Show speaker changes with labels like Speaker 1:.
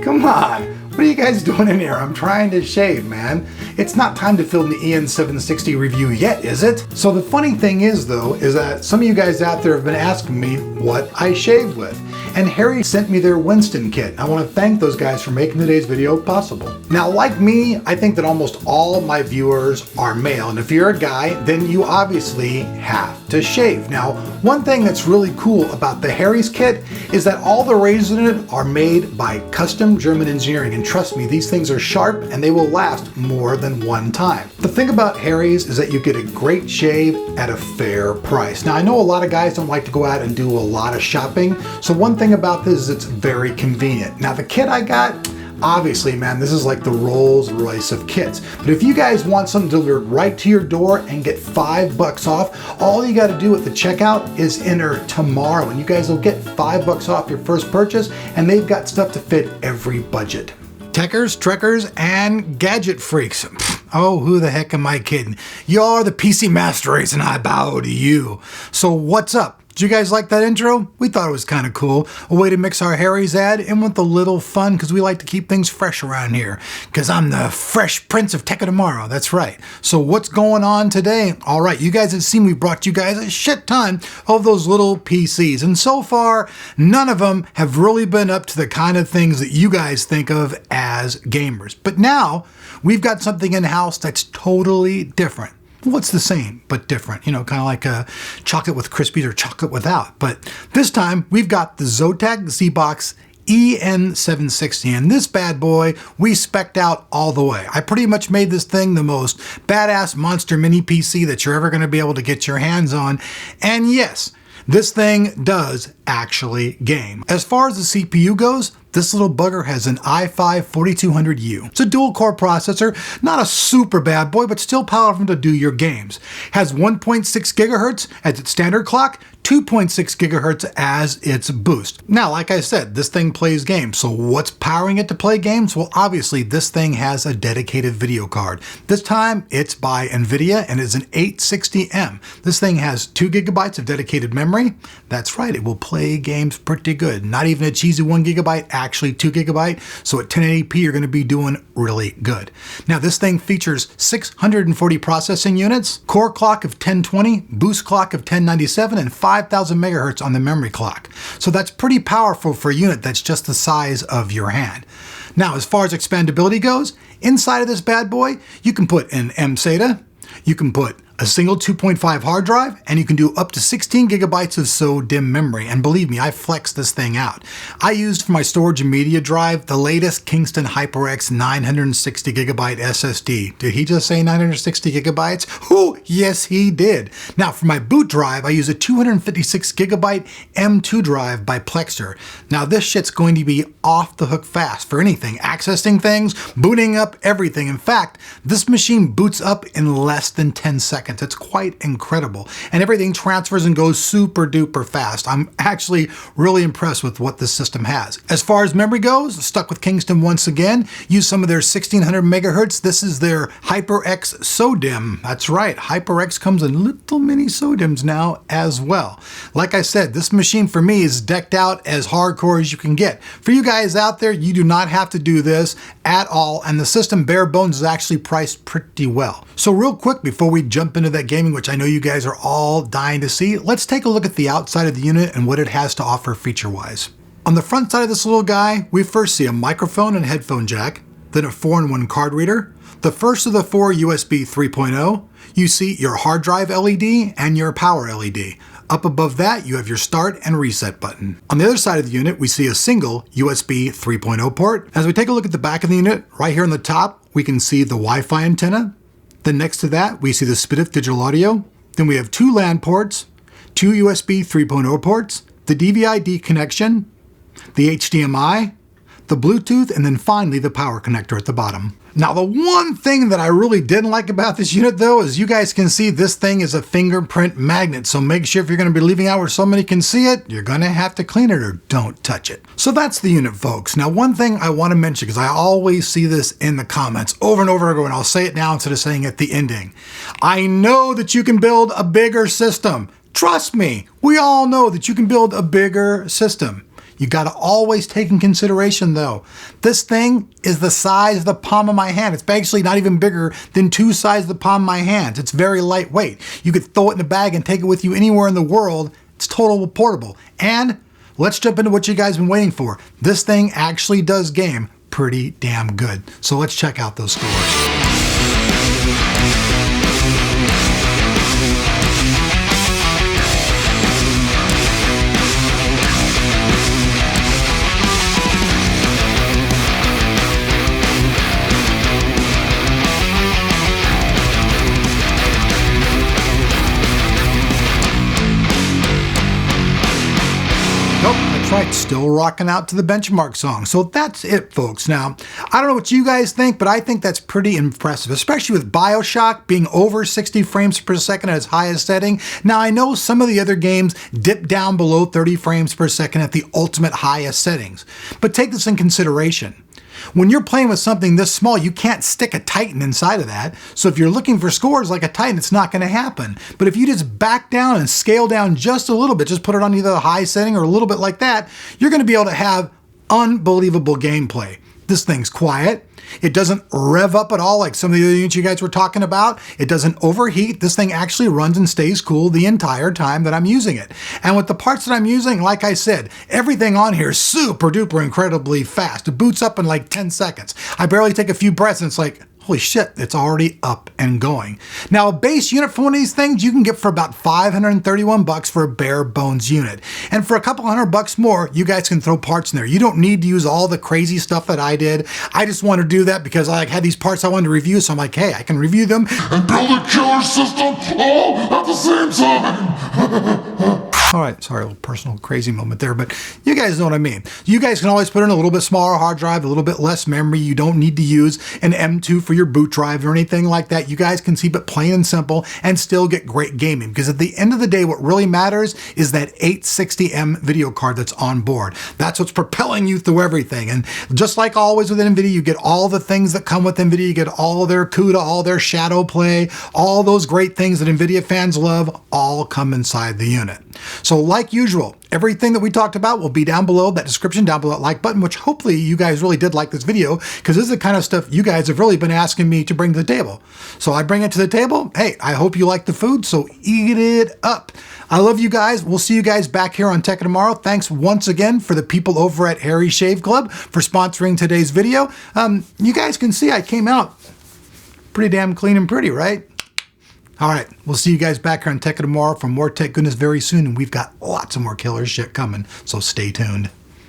Speaker 1: Come on, what are you guys doing in here? I'm trying to shave, man. It's not time to film the EN760 review yet, is it? So the funny thing is though, is that some of you guys out there have been asking me what I shave with. And Harry sent me their Winston kit. I want to thank those guys for making today's video possible. Now, like me, I think that almost all my viewers are male. And if you're a guy, then you obviously have to shave. Now, one thing that's really cool about the Harry's kit is that all the razors in it are made by custom German engineering. And trust me, these things are sharp and they will last more than one time. The thing about Harry's is that you get a great shave at a fair price. Now, I know a lot of guys don't like to go out and do a lot of shopping. So one thing about this is it's very convenient. Now, the kit I got, obviously, man, this is like the Rolls Royce of kits. But if you guys want something delivered right to your door and get $5 off, all you got to do at the checkout is enter tomorrow, and you guys will get $5 off your first purchase, and they've got stuff to fit every budget. Techers, trekkers, and gadget freaks. Oh, who the heck am I kidding? You're the PC Master Race, and I bow to you. So what's up? Did you guys like that intro? We thought it was kind of cool. A way to mix our Harry's ad in with a little fun, because we like to keep things fresh around here. Because I'm the fresh prince of tech of tomorrow. That's right. So what's going on today? All right, you guys have seen we brought you guys a shit ton of those little PCs. And so far, none of them have really been up to the kind of things that you guys think of as gamers. But now, we've got something in-house that's totally different. Well, it's the same, but different. You know, kind of like a chocolate with Crispies or chocolate without. But this time, we've got the Zotac Z-Box EN760. And this bad boy, we spec'd out all the way. I pretty much made this thing the most badass monster mini PC that you're ever going to be able to get your hands on. And yes, this thing does actually game. As far as the CPU goes, this little bugger has an i5-4200U. It's a dual-core processor, not a super bad boy, but still powerful to do your games. Has 1.6 gigahertz as its standard clock, 2.6 gigahertz as its boost. Now, like I said, this thing plays games. So what's powering it to play games? Well, obviously, this thing has a dedicated video card. This time, it's by NVIDIA and is an 860M. This thing has 2 gigabytes of dedicated memory. That's right, it will play games pretty good. Not even a cheesy 1 gigabyte, actually 2 gigabyte. So at 1080p, you're going to be doing really good. Now, this thing features 640 processing units, core clock of 1020, boost clock of 1097, and 5,000 megahertz on the memory clock. So that's pretty powerful for a unit that's just the size of your hand. Now, as far as expandability goes, inside of this bad boy, you can put an mSATA, you can put a single 2.5 hard drive, and you can do up to 16 gigabytes of SO-DIMM memory. And believe me, I flexed this thing out. I used for my storage and media drive the latest Kingston HyperX 960 gigabyte SSD. Did he just say 960 gigabytes? Oh, yes, he did. Now, for my boot drive, I use a 256 gigabyte M2 drive by Plextor. Now, this shit's going to be off the hook fast for anything, accessing things, booting up everything. In fact, this machine boots up in less than 10 seconds. It's quite incredible. And everything transfers and goes super duper fast. I'm actually really impressed with what this system has. As far as memory goes, stuck with Kingston once again, use some of their 1600 megahertz. This is their HyperX SO-DIMM. That's right, HyperX comes in little mini SO-DIMMs now as well. Like I said, this machine for me is decked out as hardcore as you can get. For you guys out there, you do not have to do this at all, and the system bare bones is actually priced pretty well. So real quick, before we jump into that gaming, which I know you guys are all dying to see, let's take a look at the outside of the unit and what it has to offer feature-wise. On the front side of this little guy, we first see a microphone and headphone jack, then a 4-in-1 card reader, the first of the 4 USB 3.0, you see your hard drive LED and your power LED. Up above that, you have your start and reset button. On the other side of the unit, we see a single USB 3.0 port. As we take a look at the back of the unit, right here on the top, we can see the Wi-Fi antenna. Then next to that, we see the SPDIF digital audio. Then we have 2 LAN ports, 2 USB 3.0 ports, the DVI-D connection, the HDMI, the Bluetooth, and then finally the power connector at the bottom. Now, the one thing that I really didn't like about this unit, though, is you guys can see this thing is a fingerprint magnet. So make sure if you're going to be leaving out where somebody can see it, you're going to have to clean it or don't touch it. So that's the unit, folks. Now, one thing I want to mention, because I always see this in the comments over and over again, and I'll say it now instead of saying it at the ending. I know that you can build a bigger system. Trust me, we all know that you can build a bigger system. You got to always take in consideration though, this thing is the size of the palm of my hand. It's actually not even bigger than 2 sizes of the palm of my hand. It's very lightweight. You could throw it in a bag and take it with you anywhere in the world. It's total portable. And let's jump into what you guys have been waiting for. This thing actually does game pretty damn good. So let's check out those scores. Right, still rocking out to the benchmark song. So that's it, folks. Now, I don't know what you guys think, but I think that's pretty impressive, especially with BIOSHOCK being over 60 frames per second at its highest setting. Now, I know some of the other games dip down below 30 frames per second at the ultimate highest settings, but take this in consideration. When you're playing with something this small, you can't stick a Titan inside of that. So if you're looking for scores like a Titan, it's not going to happen. But if you just back down and scale down just a little bit, just put it on either the high setting or a little bit like that, you're going to be able to have unbelievable gameplay. This thing's quiet. It doesn't rev up at all like some of the other units you guys were talking about. It doesn't overheat. This thing actually runs and stays cool the entire time that I'm using it. And with the parts that I'm using, like I said, everything on here is super duper incredibly fast. It boots up in like 10 seconds. I barely take a few breaths and it's like, holy shit, it's already up and going. Now, a base unit for one of these things you can get for about 531 bucks for a bare bones unit. And for a couple $100 more, you guys can throw parts in there. You don't need to use all the crazy stuff that I did. I just wanted to do that because I had these parts I wanted to review, so I'm like, hey, I can review them and build a killer system all at the same time. All right, sorry, a little personal crazy moment there, but you guys know what I mean. You guys can always put in a little bit smaller hard drive, a little bit less memory. You don't need to use an M2 for your boot drive or anything like that. You guys can keep it plain and simple and still get great gaming, because at the end of the day, what really matters is that 860M video card that's on board. That's what's propelling you through everything. And just like always with NVIDIA, you get all the things that come with NVIDIA. You get all their CUDA, all their shadow play, all those great things that NVIDIA fans love, all come inside the unit. So like usual, everything that we talked about will be down below, that description down below that like button, which hopefully you guys really did like this video, because this is the kind of stuff you guys have really been asking me to bring to the table. So I bring it to the table. Hey, I hope you like the food, so eat it up. I love you guys. We'll see you guys back here on Tech tomorrow. Thanks once again for the people over at Harry Shave Club for sponsoring today's video. You guys can see I came out pretty damn clean and pretty, right? All right, we'll see you guys back here on Tech tomorrow for more tech goodness very soon, and we've got lots of more killer shit coming, so stay tuned.